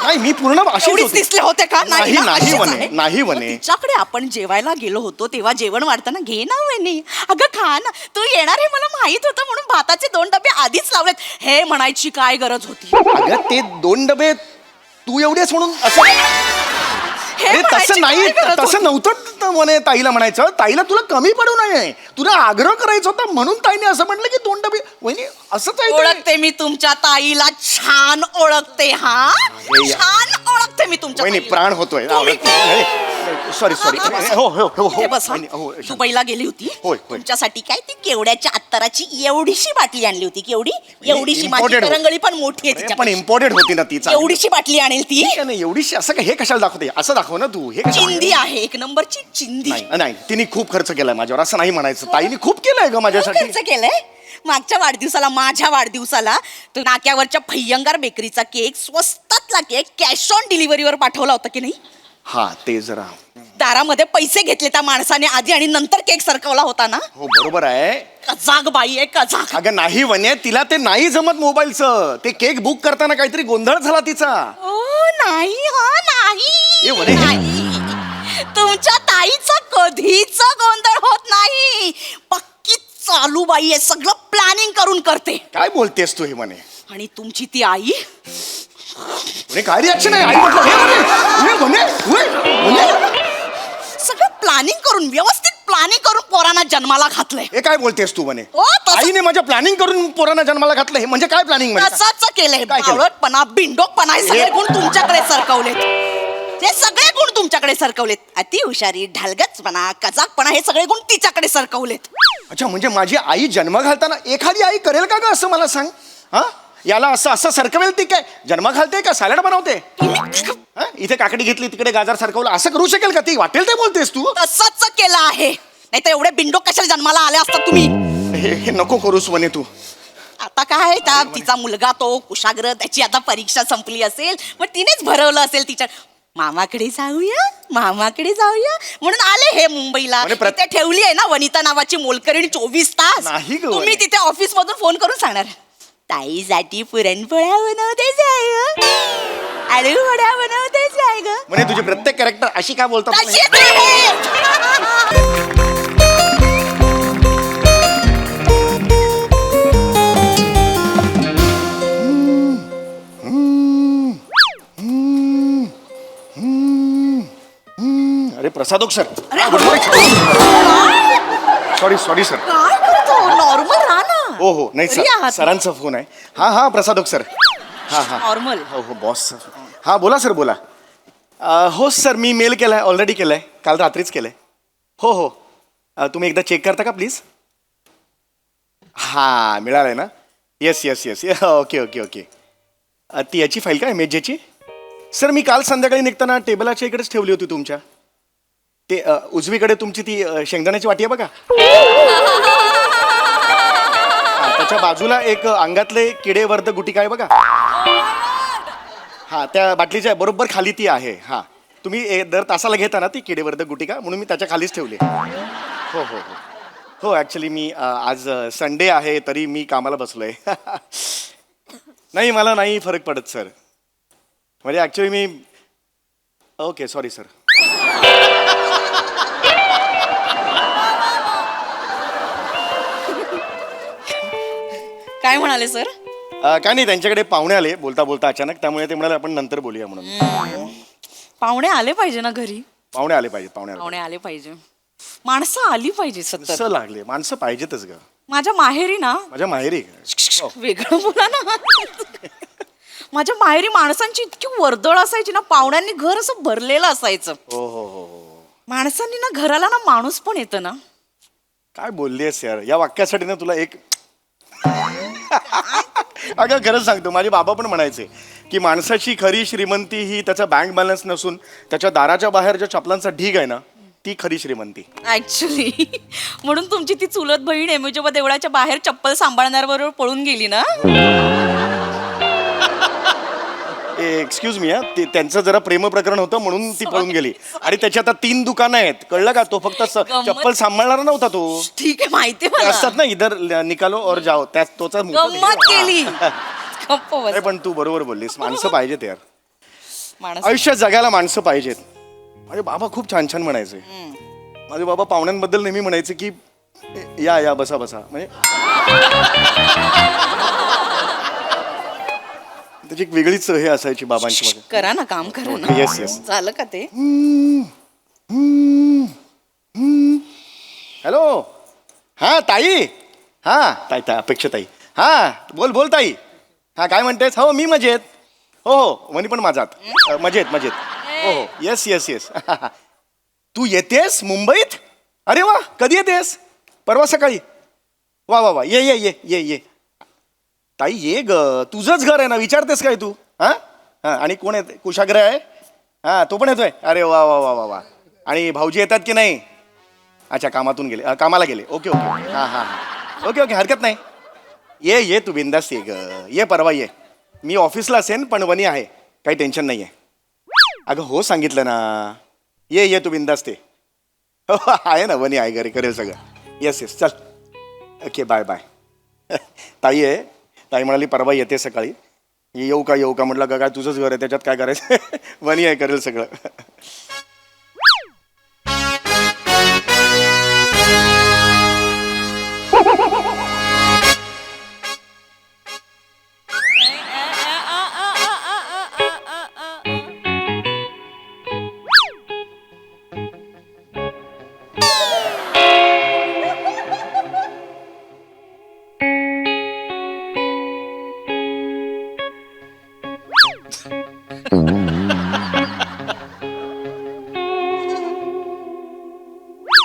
नाही मी पूर्ण अशीच एवढीच होती. दिसले होते का? नाही, ना, नाही अशीच म्हणे, आहे. नाही म्हणे. मग तिच्याकडे आपण जेवायला गेलो होतो तेव्हा जेवण वाढताना घे ना म्हणे. अगं खा ना, तू येणार हे मला माहित होतं म्हणून भाताचे 2 डबे आधीच लावलेत. हे म्हणायची काय गरज होती? अगं ते 2 डबे तू एवढेच म्हणून असं हे अरे म्हणायची तसं नाही, काय गरज तसं होती? नव्हतं म्हणे. ताईला म्हणायचं ताईला तुला कमी पडू नये, तुला आग्रह करायचा होता म्हणून ताईने असं म्हटलं की 2 डबे. वहिनी असंच आहे ते. ओळखते मी तुमच्या ताईला, छान ओळखते. हा छान ओळखते मी तुमच्या वहिनी ताईला. प्राण होतोय. Sorry sorry. हो हो हो इथे बस हा. वहिनी, हो, दुबईला गेली होती. होय, होय. तुमच्यासाठी काय ती केवड्याच्या अत्तराची एवढीशी बाटली आणली होती. केवढी? एवढीशी. माझी Imported होती. करंगळी पण मोठी आहे पण तिच्यापेक्षा. इम्पॉर्टंट होती ना तीचा. एवढीशी बाटली आणेल ती. ठीक आहे ना, एवढीशी असं काय हे कशाला दाखवते? असं दाखव ना तू. हे कशाला? चिंदी आहे, एक नंबरची चिंदी. नाही नाही तिने खूप खर्च केलाय माझ्यावर, असं नाही म्हणायचं. ताईने खूप केलंय ग माझ्यासाठी. खर्च केलंय मागच्या वाढदिवसाला, माझ्या वाढदिवसाला तो नाक्यावरच्या भयंकर बेकरीचा केक, स्वस्तातला केक कॅश ऑन डिलिव्हरीवर पाठवला होता की नाही? हा ते जरा दारामध्ये पैसे घेतले त्या माणसाने आधी आणि नंतर केक सरकवला होता ना. हो बरोबर आहे. कजाग बाई आहे, कजाग. अगं नाही वने, तिला ते नाही जमत मोबाईलचं. ते केक बुक करताना काहीतरी गोंधळ झाला तिचा. ओ नाही, हा ए, नाही वने. नाही. तुमच्या ताईचा कधीच गोंधळ होत नाही. पक्की चालू बाई आहे, सगळं प्लॅनिंग करून करते. काय बोलतेस तू हे म्हणे? आणि तुमची ती आई म्हणे काय रिॲक्शन आहे? आई म्हटलं हे म्हणे, हे म्हणे. सगळं प्लॅनिंग करून, व्यवस्थित प्लॅनिंग करून पोरांना जन्माला घातलंय. हे काय बोलतेस तू म्हणे? ओ, तसं- आईने माझ्या प्लॅनिंग करून पोरांना जन्माला घातलं. हे म्हणजे काय प्लॅनिंग म्हणजे? तसंच केलंय. काय केलं? बावळटपणा, बिंडोकपणा हे सगळे गुण तुमच्याकडे सरकवलेत. हे सगळे गुण तुमच्याकडे सरकवलेत. अति हुशारी, ढालगचपणा, कजाकपणा हे सगळे गुण तिच्याकडे सरकवलेत. अच्छा, म्हणजे माझी आई जन्म घालताना एखादी आई करेल का ग असं मला सांग? हा याला असं असं सरकवेल ती काय? जन्म घालते का सॅलड बनवते? हा? इथे काकडी घेतली तिकडे गाजर सरकवलं असं करू शकेल का ती? वाटेल ते बोलतेस तू. तसंच केलं आहे. नाही तर एवढे बिंडोक कशाला जन्माला आले असतात तुम्ही? हे नको करूस म्हणे तू. आता काय त्या तिचा मुलगा तो कुशाग्र, त्याची आता परीक्षा संपली असेल, मग तिनेच भरवलं असेल तिच्या मामाकडे जाऊया, मामाकडे जाऊया म्हणून आले हे मुंबईला. म्हणजे तिथे ठेवली आहे ना वनिता नावाची मोलकरीण 24 तास. नाही गं. तुम्ही तिथे ऑफिस मधून फोन करून सांगणार ताईसाठी पुरणपोळ्या बनवते जाय, आलू वड्या बनवते जाय ग. म्हणजे तुझे प्रत्येक कॅरेक्टर अशी काय बोलतात? तशीच आहे. अरे प्रसादोक सर. अरे, सॉरी सॉरी सर. काय करतो? नॉर्मल राहा ना. हो हो नाही घरी सर, आहात. सरांचा फोन आहे. हा हा प्रसादोक सर. हा हा नॉर्मल. हो हो बॉस सर. हा बोला सर बोला. हो सर मी मेल केलाय, ऑलरेडी केलाय, काल रात्रीच केलाय. हो हो तुम्ही एकदा चेक करता का प्लीज? हां मिळालंय ना? Yes yes yes okay okay okay. ती याची फाईल काय मेजेची? सर मी काल संध्याकाळी निघताना टेबलाच्या इकडेच ठेवली होती तुमच्या. ते उजवीकडे तुमची ती शेंगदाण्याची वाटी आहे बघा. त्याच्या बाजूला एक अंगातले किडेवर्ध गुटिका आहे बघा. हा त्या बाटलीच्या बरोबर खाली ती आहे. हा तुम्ही दर तासाला घेता ना ती किडेवर्धक गुटिका, म्हणून मी त्याच्या खालीच ठेवली. हो हो हो हो ॲक्च्युली मी आज संडे आहे तरी मी कामाला बसलोय. नाही मला नाही फरक पडत सर. म्हणजे ॲक्च्युली मी ओके सॉरी सर. काय म्हणाले सर? काय नाही त्यांच्याकडे पाहुणे आले बोलता बोलता अचानक, त्यामुळे ते म्हणाले आपण नंतर बोलूया म्हणून. पाहुणे आले पाहिजे ना घरी. पाहुणे आले पाहिजे पाहुणे आले पाहुणे आले पाहिजे. माणसं आली पाहिजे सतत. असं लागले माणसं पाहिजेतच ग. माझ्या माहेरी ना, माझ्या माहेरी हो. वेगळं बोला ना. माझ्या माहेरी माणसांची इतकी वर्दळ असायची ना, पाहुण्यांनी घर असं भरलेलं असायचं. हो हो हो हो. माणसांनी ना घराला ना माणूस पण येतं ना. काय बोललीस यार, या वाक्यासाठी ना तुला एक अगं खरंच सांगतो, माझे बाबा पण म्हणायचे की माणसाची खरी श्रीमंती ही त्याचा बँक बॅलन्स नसून त्याच्या दाराच्या बाहेर ज्या चपलांचा ढीग आहे ना, ती खरी श्रीमंती. ऍक्च्युली म्हणून तुमची ती चुलत बहीण एमेजोबा देवळाच्या बाहेर चप्पल सांभाळणाऱ्याबरोबर पळून गेली ना. एक्सक्यूज मी, त्यांचं जरा प्रेम प्रकरण होतं म्हणून ती पळून गेली. आणि त्याची आता 3 दुकानं आहेत, कळलं का? तो फक्त चप्पल सांभाळणारा नव्हता तो. ठीक आहे, माहिती ते असतात ना, इधर निकालो और जाओ, त्या तोचा गंमत केली. गप्प बस. पण तू बरोबर बोललीस, माणसं पाहिजेत यार. माणसं. आयुष्यात जगायला माणसं पाहिजेत. माझे बाबा खूप छान छान म्हणायचे. माझे बाबा पाहुण्यांबद्दल नेहमी म्हणायचे की या या बसा बसा, म्हणजे त्याची एक वेगळीच हे असायची बाबांची माझ्या. करा ना, काम करा ना. Yes yes. झालं का ते? हॅलो, हा ताई, हा ताई ताई अपेक्षा ताई, हा बोल बोल ताई, हा काय म्हणतेस? हो मी मजेत. हो हो वनी पण माझात मजेत मजेत. हो हो येस येस येस. तू येतेस मुंबईत? अरे वा, कधी येतेस? परवा सकाळी. वा वा वा, ये ये ये ये ये. ताई ये ग, तुझंच घर आहे ना, विचारतेस काय तू? हा हा, आणि कोण येते? कुशाग्र आहे? हा तो पण येतोय? अरे वा वा वा वा वा. आणि भाऊजी येतात की नाही? अच्छा कामातून गेले, कामाला गेले. ओके ओके, हां हां हां, ओके ओके, हरकत नाही. ये ये तू बिंदास ये ग, ये परवा ये. मी ऑफिसला असेन पण वनी आहे, काही टेन्शन नाही आहे. अगं हो सांगितलं ना, ये ये तू बिंदास ते. हो आहे ना, वनी आहे घरी, करेल सगळं. येस येस, चल ओके बाय बाय. ताई आहे, ताई म्हणाली परवा येते सकाळी. येऊ का म्हटलं का काय तुझंच घर आहे त्याच्यात काय करायचं. वनी आहे, करेल सगळं.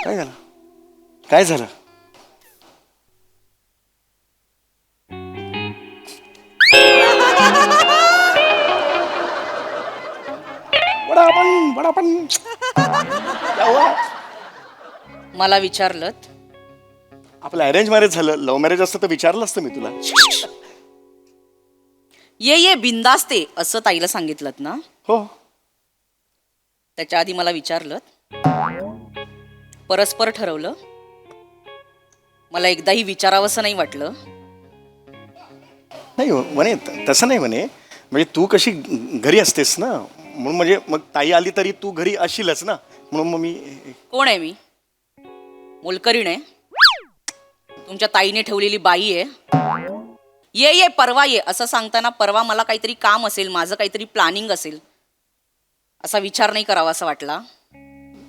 काय झालं? काय झालं? वडापण मला विचारलं आपलं अरेंज मॅरेज झालं, लव्ह मॅरेज असतं तर विचारलं असतं मी तुला. ये ये बिंदास्ते असं ताईला सांगितलं ना. हो त्याच्या आधी मला विचारलं, परस्पर ठरवलं. मला एकदाही विचारावंसं नाही वाटलं. नाही म्हणे तसं नाही म्हणे, म्हणजे तू कशी घरी असतेस ना, म्हणून म्हणजे मग ताई आली तरी तू घरी असशीलच ना, म्हणून मग मी. कोण आहे मी? मोलकरीण आहे? तुमच्या ताईने ठेवलेली बाई आहे? ये ये परवा ये असं सांगताना परवा मला काहीतरी काम असेल, माझं काहीतरी प्लॅनिंग असेल, असा विचार नाही करावा असं वाटला.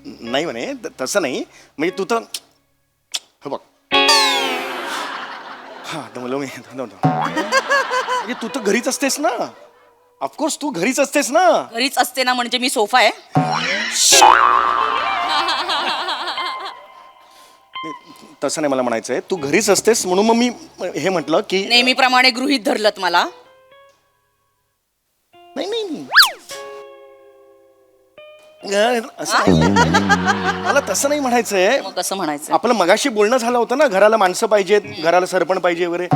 नाही म्हणे तसं नाही, म्हणजे तू तर हो बघ, हा दमलो मी. म्हणजे तू तर घरीच असतेस ना, ऑफकोर्स तू घरीच असतेस ना. घरीच असते ना म्हणजे मी सोफा आहे? तसं नाही मला म्हणायचंय, तू घरीच असतेस म्हणून मग मी हे म्हटलं की नेहमीप्रमाणे गृहीत धरलत मला. नाही नाही नाही. असं नाही. मला तसं नाही म्हणायचंय. मग कसं म्हणायचं? आपलं मगाशी बोलणं झालं होतं ना, घराला माणसं पाहिजेत, घराला सरपण पाहिजे वगैरे,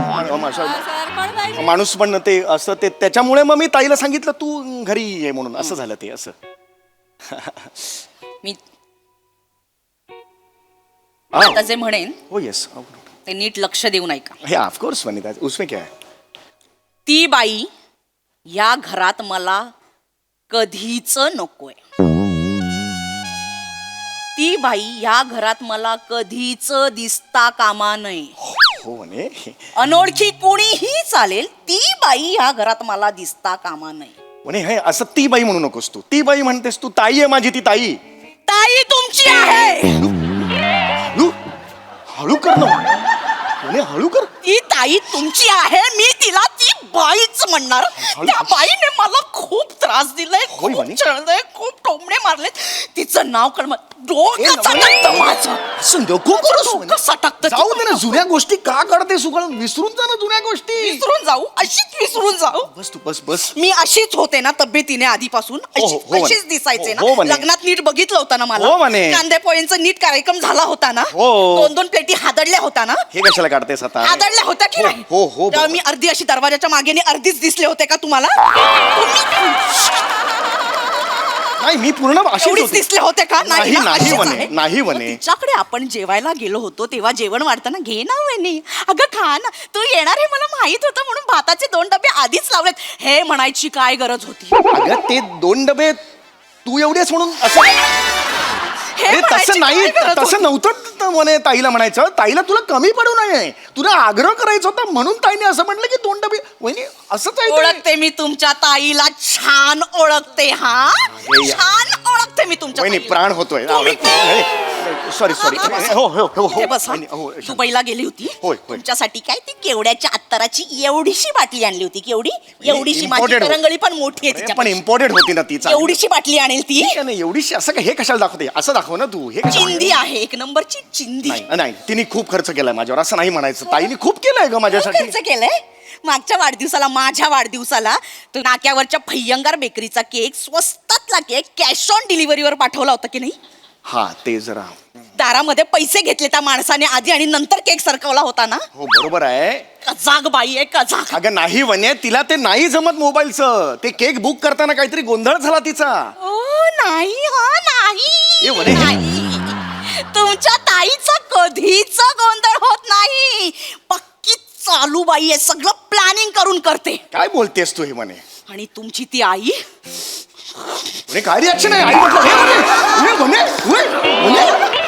माणूस पण ते असं ते, त्याच्यामुळे मग मी ताईला सांगितलं तू घरी ये म्हणून. असं झालं ते. असं मी आता जे म्हणेन हो येस, ते नीट लक्ष देऊन ऐका. हे ऑफकोर्स वनिता, उसमें क्या है. ती बाई या घरात मला कधीच नकोय. ती बाई या घरात मला कधीच दिसता कामा नये. हो म्हणे. अनोळखी कोणीही चालेल, ती बाई या घरात मला दिसता कामा नये. म्हणे हे असं ती बाई म्हणू नकोस तू. ती बाई म्हणतेस तू, ताई आहे माझी ती ताई. ताई तुमची आहे. हळू हळू कर ना म्हणे, हळू कर. ती ताई तुमची आहे, मी तिला ती बाईच म्हणणार. त्या बाईने मला खूप त्रास दिलाय, खूप छळलंय, खूप टोमणे मारले. तिचं नाव कळ डोकं सटकतं माझं. डोकं सटकतं. जाऊ दे ना, जुन्या गोष्टी का काढते सुगळ, विसरून जा ना जुन्या गोष्टी. विसरून जाऊ? अशीच विसरून जाऊ? बस तू बस बस. मी अशीच होते ना तब्येतीने आधीपासून, अशीच दिसायचे हो ना. म्हणे. लग्नात नीट बघितलं होतं ना हो मला, म्हणे. कांदे पोळ्यांचा नीट कार्यक्रम झाला होता ना, हो. 2-2 प्लेटी हादडल्या होता ना. हे कशाला काढतेस आता? हादडल्या होत्या की नाही? हो हो. तेव्हा मी अर्धी अशी दरवाजाच्या मागेने अर्धीच दिसले होते का तुम्हाला? नाही नाही मी पूर्ण अशीच एवढीच होती. दिसले होते का? नाही, ना, नाही अशीच वने, आहे. नाही मग वने. तिच्याकडे आपण जेवायला गेलो होतो तेव्हा जेवण वाढताना घे ना वने, अगं खा ना, तू येणार हे मला माहित होतं म्हणून भाताचे 2 डबे आधीच लावलेत. हे म्हणायची काय गरज होती? अगं ते 2 डबे तू एवढेच म्हणून असं हे अरे म्हणायची तसं नाही, काय गरज तसं होती? नव्हतं म्हणे ताईला म्हणायचं. ताईला तुला कमी पडू नये, तुला आग्रह करायचा होता म्हणून ताईने असं म्हटलं की 2 डबे. वहिनी असंच आहे ते. ओळखते मी तुमच्या ताईला, छान ओळखते. हा हे या. छान ओळखते मी तुमच्या वहिनी ताईला. प्राण होतोय. Sorry sorry. हो हो हो हो इथे बस हा. वहिनी, हो, तू पहिला गेली होती होय, होय. तुमच्यासाठी काय ती केवड्याच्या अत्तराची एवढीशी बाटली आणली होती. केवढी? एवढीशी. माझी imported हो. करंगळी पण मोठी आहे अरे, तिच्या. पण इम्पोर्टेड होती ना तीचा. एवढीशी बाटली आणेल ती. नाही एवढीशी असं काय, हे कशाला दाखवते? असं दाखव ना तू. हे कशाला? चिंदी आहे, एक नंबरची चिंदी. नाही नाही तिने खूप खर्च केलाय माझ्यावर, असं नाही म्हणायचं. ताईने खूप केलंय ग काय माझ्यासाठी. खर्च केलंय? मागच्या वाढदिवसाला, माझ्या वाढदिवसाला तो नाक्यावरच्या भयंकर बेकरीचा केक, स्वस्तातला केक कॅश ऑन डिलिव्हरीवर पाठवला होता की नाही? हा ते जरा दारामध्ये पैसे घेतले त्या माणसाने आधी आणि नंतर केक सरकवला होता ना. हो बरोबर आहे. कजाग बाई आहे, कजाग. अगं नाही वने, तिला ते नाही जमत मोबाईलचं. ते केक बुक करताना काहीतरी गोंधळ झाला तिचा. ओ नाही, हा ए, नाही, वने. नाही. तुमच्या ताईचा कधीच गोंधळ होत नाही. पक्की चालू बाई आहे, सगळं प्लॅनिंग करून करते. काय बोलतेस तू हे म्हणे? आणि तुमची ती आई म्हणे काय रिॲक्शन आहे? आई म्हटलं हे म्हणे, हे म्हणे, म्हणे.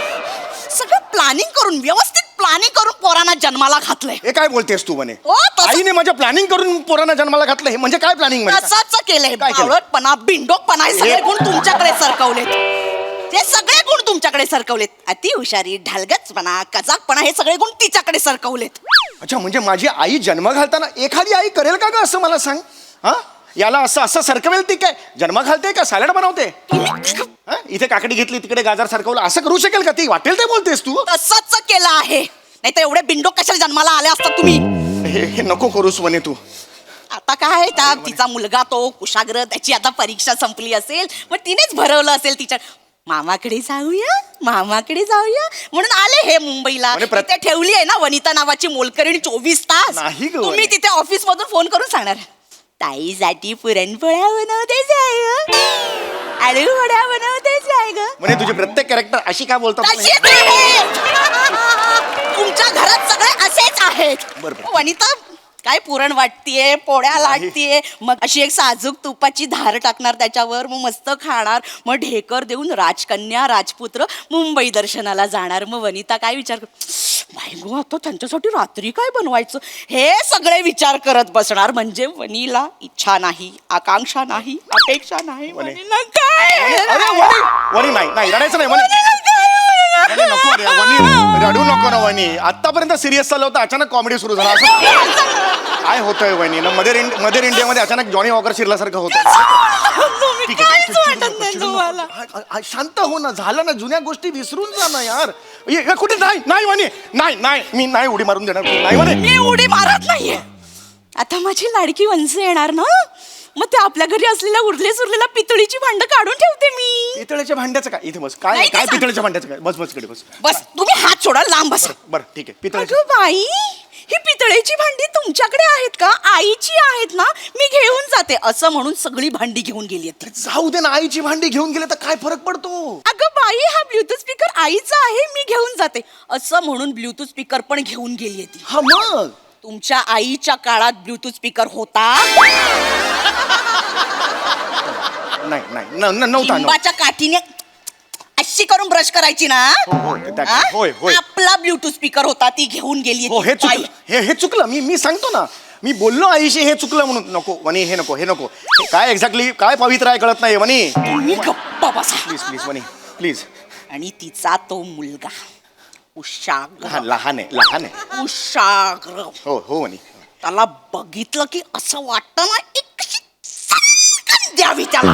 सगळं प्लॅनिंग करून, व्यवस्थित प्लॅनिंग करून पोरांना जन्माला घातलंय. हे काय बोलतेस तू म्हणे? ओ, तसं- आईने माझ्या प्लॅनिंग करून पोरांना जन्माला घातलं. हे म्हणजे काय प्लॅनिंग म्हणजे? तसंच केलंय. काय केलं? बावळटपणा, बिंडोकपणा हे सगळे गुण तुमच्याकडे सरकवलेत. हे सगळे गुण तुमच्याकडे सरकवलेत. अति हुशारी, ढलगचपणा, कजाकपणा हे सगळे गुण तिच्याकडे सरकवलेत. अच्छा म्हणजे माझी आई जन्म घालताना एखादी आई करेल का ग असं मला सांग. हा याला असं असं सरकवेल ती काय? जन्म घालते का सॅलड बनवते? हा? इथे काकडी घेतली तिकडे गाजर सरकवलं असं करू शकेल का ती? वाटेल ते बोलतेस तू. तसंच केलं आहे. नाही तर एवढे बिंडोक कशाला जन्माला आले असतात तुम्ही? हे नको करूस म्हणे तू. आता काय त्या तिचा मुलगा तो कुशाग्र, त्याची आता परीक्षा संपली असेल, मग तिनेच भरवलं असेल तिच्या मामाकडे जाऊया, मामाकडे जाऊया म्हणून आले हे मुंबईला. म्हणे तिथे ठेवली आहे ना वनिता नावाची मोलकरीण 24 तास. नाही ग तुम्ही वने. तिथे ऑफिस मधून फोन करून सांगणार, ताईसाठी पुरणपोळ्या बनवतेच आहे ग, आलू वड्या बनवतेच आहे ग. म्हणे तुझे प्रत्येक कॅरेक्टर अशी काय बोलतात? तशीच आहेत. तुमच्या घरात सगळे असेच आहेत. बरोबर. वनिता काय पुरण वाटतीये, पोळ्या लाटतीये, मग अशी एक साजूक तुपाची धार टाकणार त्याच्यावर, मग मस्त खाणार, मग ढेकर देऊन राजकन्या राजपुत्र मुंबई दर्शनाला जाणार. मग वनिता काय विचार कर, बाई गो आता त्यांच्यासाठी रात्री काय बनवायचं, हे सगळे विचार करत बसणार. म्हणजे वनीला इच्छा नाही, आकांक्षा नाही, अपेक्षा नाही. वने. वनीला काय अरे वनी वनी नाही नाही रडायचं नाही वनी. अरे नको रे वनी, रडू नको ना वनी. आतापर्यंत सिरियस चाललं होतं, अचानक कॉमेडी सुरू झाला. असं काय होतंय वनी ना? मदर इंडियामध्ये अचानक जॉनी वॉकर शिरल्यासारखं होतं. ठीक आहे, काहीच वाटत नाही तुम्हाला. शांत हो ना, झालं ना, जुन्या गोष्टी विसरून जा ना यार. कुठे नाही नाही वनी, नाही नाही मी नाही उडी मारून देणार. नाही वनी. मी उडी मारत नाहीये. आता माझी लाडकी वंश येणार ना, मग ते आपल्या घरी असलेल्या उरले सुरलेल्या पितळीची भांड काढून ठेवते मी. पितळेच्या भांड्याचं काय? इथे बस. काय नाही, काय ते सांग. पितळेच्या भांड्याचं काय? बस बस कडे बस. बस तुम्ही हात सोडा, लांब बसा. बरं ठीक आहे. पितळेच्या अगं बाई, ही पितळेची भांडी तुमच्याकडे आहेत का? आईची आहेत ना, मी घेऊन जाते असं म्हणून सगळी भांडी घेऊन गेली ती. जाऊ दे ना, आईची भांडी घेऊन गेले तर काय फरक पडतो? अगं बाई, हा ब्लूटूथ स्पीकर आईचा आहे, मी घेऊन जाते असं म्हणून ब्लूटूथ स्पीकर पण घेऊन गेली ती. हा मग तुमच्या आईच्या काळात ब्लूटूथ स्पीकर होता? नाही नाही नव्हता. लिंबाच्या काठीने अशी करून ब्रश करायची ना. हा? होय होय. आपला ब्लूटूथ स्पीकर होता, ती घेऊन गेली. हो हे चुकलं, हे चुकलं. मी सांगतो ना, मी बोललो आईशी हे चुकलं म्हणून. नको वनी, हे नको, हे नको. हे काय एक्झॅक्टली काय पवित्र आहे कळत नाही वनी. तुम्ही गप्पा बसा. Please please Vani please. आणि तिचा तो मुलगा उशाग्र, हा लहान आहे. उशाग्र, हो हो वनी. त्याला बघितलं की असं वाटतं ना, एक कशी चटकन द्यावी त्याला.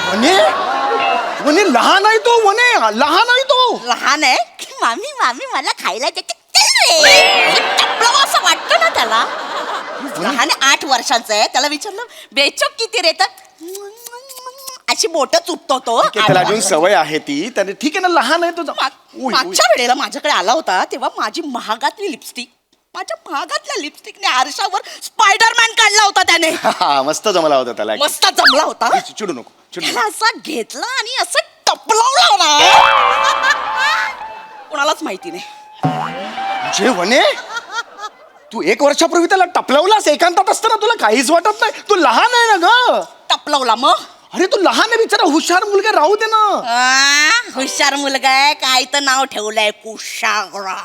वनी वनी लहान आहे तो. वने लहान आहे तो. लहान आहे की मामी मामी मला खायला देते, टपलावं असं वाटतं ना त्याला. लहान 8 वर्षांचं आहे. त्याला विचारलं बेचोक किती रे, तर अशी बोट चुपतो तो. त्याला अजून सवय आहे ती. त्याने ठीक आहे ना, लहान आहे तो. मागच्या वेळेला माझ्याकडे आला होता तेव्हा माझी महागातली लिपस्टिक, माझ्या महागातल्या लिपस्टिकने आरशावर स्पायडरमॅन काढला होता त्याने. मस्त जमला होता त्याला. मस्त जमला होता. चिडू नको त्याला असा घेतला आणि असं टपलावला ना, कोणालाच माहिती नाही. जे वने, तू 1 वर्षापूर्वी त्याला टपलवलास एकांतात असताना, तुला काहीच वाटत नाही? तू लहान आहे ना ग. टपलावला मग? अरे तू लहान आहे बिचारा, हुशार मुलगा, राहू दे ना. हुशार मुलगा आहे, काय तर नाव ठेवलंय कुशाग्रा.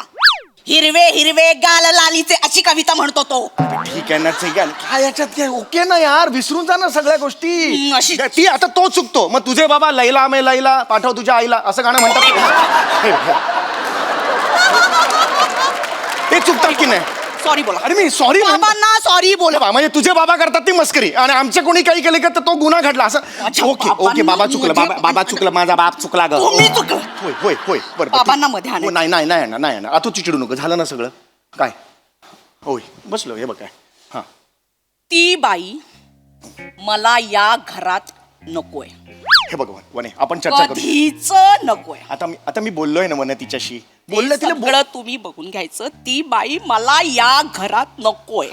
हिरवे हिरवे गाल लालीचे अशी कविता म्हणतो तो. ठीक आहे ना, ठीक आहे. काय याच्यात काय, ओके ना यार, विसरून जा ना सगळ्या गोष्टी. अशी- ती आता तो चुकतो, मग तुझे बाबा लैला मे लैला पाठव तुझ्या आईला असं गाणं म्हणतात. ते चुकतात की नाही? सॉरी बोला. अरे मी सॉरी बाबांना सॉरी बोला. म्हणजे तुझे बाबा करतात ती मस्करी, आणि आमचे कोणी काही केले का तर तो गुन्हा घडला असं. अच्छा, ओके ओके, बाबांना बाबा चुकलं, मध्ये- बाबा चुकलं, माझा बाप चुकला ग. तुम्ही चुकलं. होय होय होय, बरं बाबांना मध्ये आणायचं. नाही नाही नाही नाही नाही, आता तू चिडू नको, झालं ना सगळं. काय होय, बसलो हे बघ काय. हा, ती बाई मला या घरात नकोय, हे बघ वने, आपण चर्चा करू. कधीच नकोय. आता मी बोललोय ना वने तिच्याशी, बोललोय ते तिला सगळं तुम्ही बघून घ्यायचं. ती बाई मला या घरात नकोय.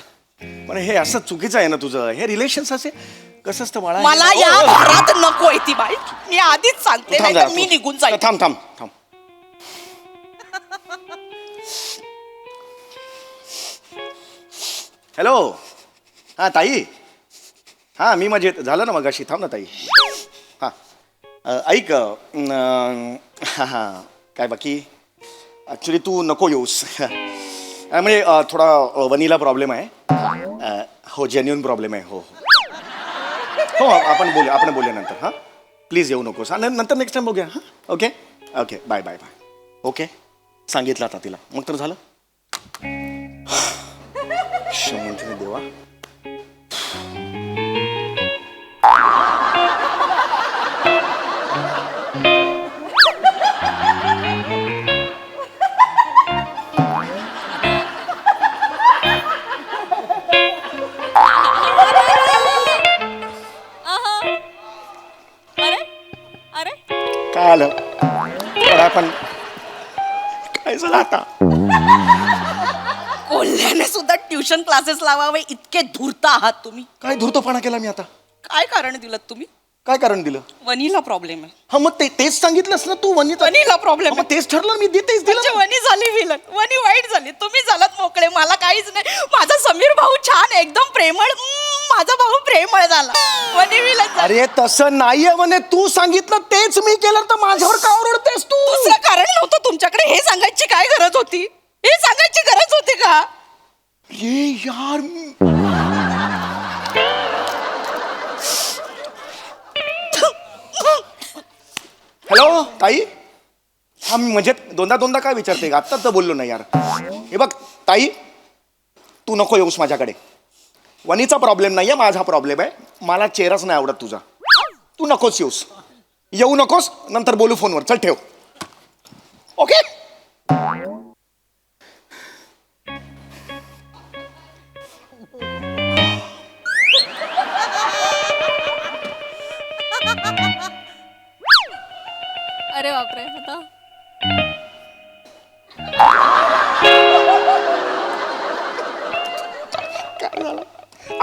पण हे असं चुकीचं आहे ना तुझं, हे रिलेशन्स असे कसं असतं बाळा. मला या घरात नकोय ती बाई. मी आधीच सांगते, थांब नाही तर जरा, मी तू- निघून जाईल. थांब थांब थांब. हॅलो, हा ताई. हा मी मजेत, झालं ना मगाशी, थांब ना ताई. हा ऐक, हा हा, काय बाकी. ॲक्च्युली तू नको येऊस. म्हणजे थोडा वनीला प्रॉब्लेम आहे. हो, जेन्युन प्रॉब्लेम आहे. हो हो हो, आपण बोलूया नंतर. हां प्लीज येऊ नकोस. हां नंतर नेक्स्ट टाइम बघूया. हां okay okay, bye bye bye. Okay, सांगितलं आता तिला, मग तर झालं. शमंतीने देवा. काय आलं पण, काय झालं आता. कोल्ह्याने सुद्धा ट्युशन क्लासेस लावावे इतके धूर्त आहात तुम्ही. काय धूर्तपणा केला मी आता. काय कारण दिलं तुम्ही. काय कारण दिलं. वनीला प्रॉब्लेम आहे. हा मग तेच सांगितलंस ना तू. वनीला प्रॉब्लेम मग तेच ठरलं, मी तेच दिलं. म्हणजे वनी झाली विलन, वनी वाईट झाली, तुम्ही झालात मोकळे, मला काहीच नाही. माझा समीर भाऊ छान, एकदम प्रेमळ, माझा भाऊ प्रेमळ झाला, वनी विलन झाली. अरे तसं नाहीये म्हणे, तू सांगितलं तेच मी केलं, तर माझ्यावर का ओरडतेस तू. दुसरं कारण नव्हतं तुमच्याकडे, हे सांगायची काय गरज होती. हे सांगायची गरज होती का. ये यार हॅलो ताई. हा मी म्हणजे दोनदा काय विचारते, आत्ताच तर बोललो नाही यार. हे बघ ताई, तू नको येऊस माझ्याकडे. वनीचा प्रॉब्लेम नाहीये, माझा प्रॉब्लेम आहे. मला चेहराच नाही आवडत तुझा. तू नकोस येऊस, येऊ नकोस, नंतर बोलू फोनवर. चल ठेव. ओके. अरे बापरे, आता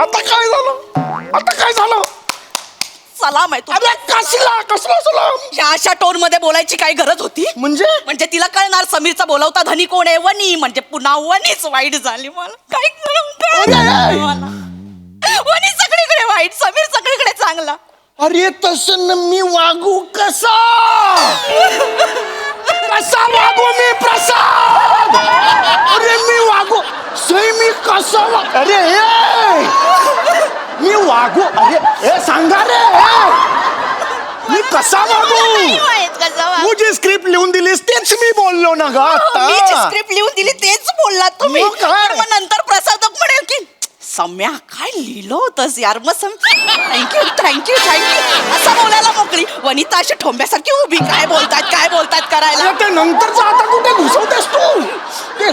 आता काय झालं. सलाम आहे अरे कसला सलाम. या अशा टोन मध्ये बोलायची काय गरज होती. म्हणजे तिला कळणार समीरचा बोलावता धनी कोण आहे, वनी. म्हणजे पुन्हा वनीच वाईट झाली. मला काय कळलं मला. वनी सगळीकडे वाईट, समीर सगळीकडे चांगला. अरे तसं मी वागू कसा वागू मी प्रसाद. अरे मी वागू सई, मी कसा अरे मी वागू. अरे सांगा रे, मी कसा वागू. तू जी स्क्रिप्ट लिहून दिलीस तेच मी बोललो ना ग आता. मी जी स्क्रिप्ट लिहून दिली तेच बोललात तुम्ही. मग काय? पण मग नंतर प्रसादक म्हणेल की सम्या काय लिहिलं होतंस यार. मग थँक्यू असं बोलायला मोकळी. वनिता अशी ठोंब्यासारखी उभी, काय बोलतात करायला. ते नंतरच आता कुठे घुसवतेस तू. ते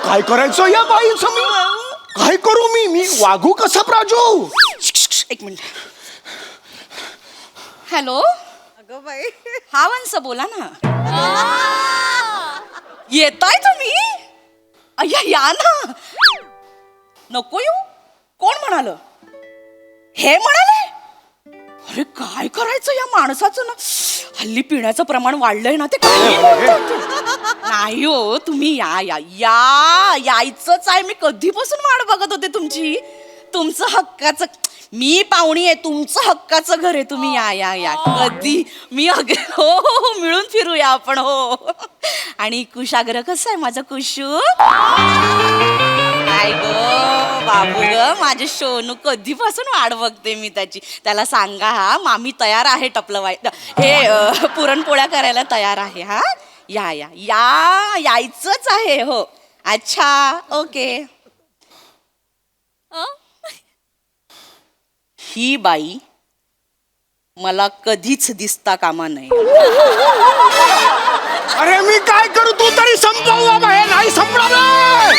काय करायचं या बाईचं. मी काय करू. मी वागू कसा प्राजू. एक मिनिट. हॅलो. अगं बाई, हा वंश बोला ना. येताय तुम्ही. अय्या या ना. नको येऊ. कोण म्हणाल. हे म्हणाले. अरे काय करायचं या माणसाचं ना, हल्ली पिण्याचं प्रमाण वाढलंय ना, ते काही म्हणतात. नाही हो, तुम्ही या या या यायचंच आहे. मी कधीपासून वाट बघत होते तुमची. तुमचं हक्काचं, मी पाहुणी आहे, तुमचं हक्काचं घर आहे. तुम्ही या या या कधी मी हो हो हो, मिळून फिरूया आपण. हो. आणि कुशाग्र कसं आहे माझं कुशू? काय ग बाबू ग, माझे सोनू कधीपासून वाट बघते मी त्याची. त्याला सांगा हा, मामी तयार आहे टपलं हे पुरणपोळ्या करायला तयार आहे. हा या या या यायचंच आहे. हो अच्छा ओके. ही बाई मला कधीच दिसता कामा नये. अरे मी काय करू, तू तरी संपव बाबा, हे नाही संपणार.